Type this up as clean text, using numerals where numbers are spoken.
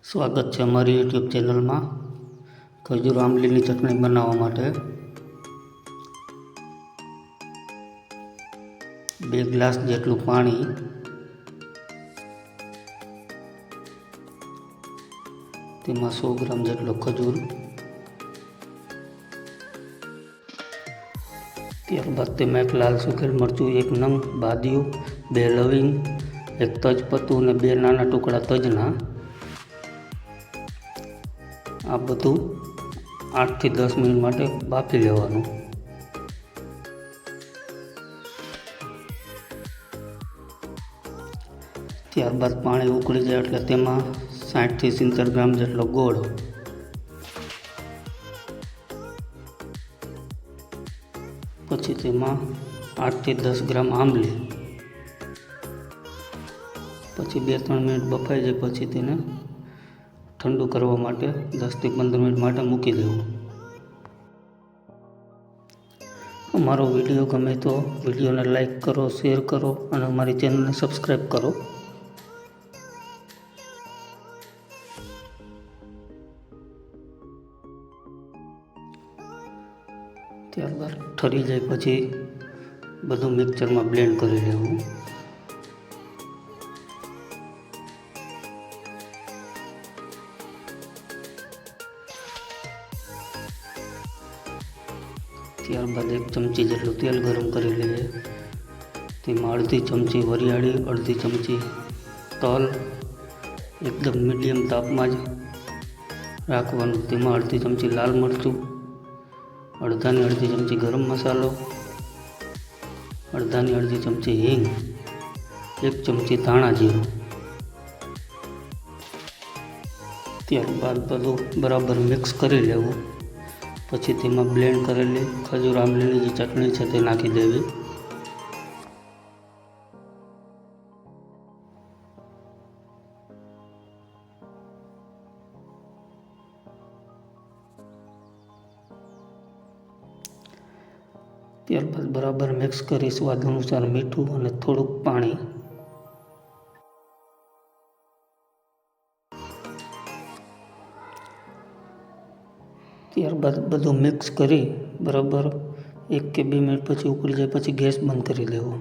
સ્વાગત છે અમારી યુટ્યુબ ચેનલમાં. ખજૂર આંબલીની ચટણી બનાવવા માટે 2 ગ્લાસ જેટલું પાણી, તેમાં 100 ગ્રામ જેટલો ખજૂર, ત્યારબાદ તેમાં 1 લાલ સુકેલ મરચું, 1 નંગ બાદિયું, 2 લવિંગ, 1 તજપત્તું અને 2 નાના ટુકડા તજના. આ બધું 8 થી 10 મિનિટ માટે બાફી લેવાનું. ત્યારબાદ પાણી ઉકળી જાય એટલે તેમાં 60 થી 70 ગ્રામ જેટલો ગોળ, પછી તેમાં 8 થી 10 ગ્રામ આંબલી, પછી 2-3 મિનિટ બફાઈ જાય પછી તેને ઠંડુ કરવા માટે 10 થી 15 મિનિટ માટે મૂકી દેવું. અમારો વિડીયો ગમે તો વિડીયોને લાઈક કરો, શેર કરો અને અમારી ચેનલને સબસ્ક્રાઈબ કરો. ત્યારબાદ ઠરી જાય પછી બધું મિક્સરમાં બ્લેન્ડ કરી લેવું. ત્યારબાદ 1 ચમચી જેટલું તેલ ગરમ કરી લઈએ. તેમાં અડધી ચમચી વરિયાળી, અડધી ચમચી તલ, એકદમ મીડિયમ તાપમાં જ રાખવાનું. તેમાં અડધી ચમચી લાલ મરચું, અડધાની અડધી ચમચી ગરમ મસાલો, અડધાની અડધી ચમચી હિંગ, 1 ચમચી ધાણા જીરું. ત્યારબાદ બધું બરાબર મિક્સ કરી લેવું. પછી તેમાં બ્લેન્ડ કરેલી ખજૂર આંબલીની જે ચટણી છે તે નાખી દેવી. ત્યારબાદ બરાબર મિક્સ કરી સ્વાદ અનુસાર મીઠું અને થોડુંક પાણી. ત્યારબાદ બધું મિક્સ કરી બરાબર 1 કે 2 મિનિટ પછી ઉકળી જાય પછી ગેસ બંધ કરી દેવો.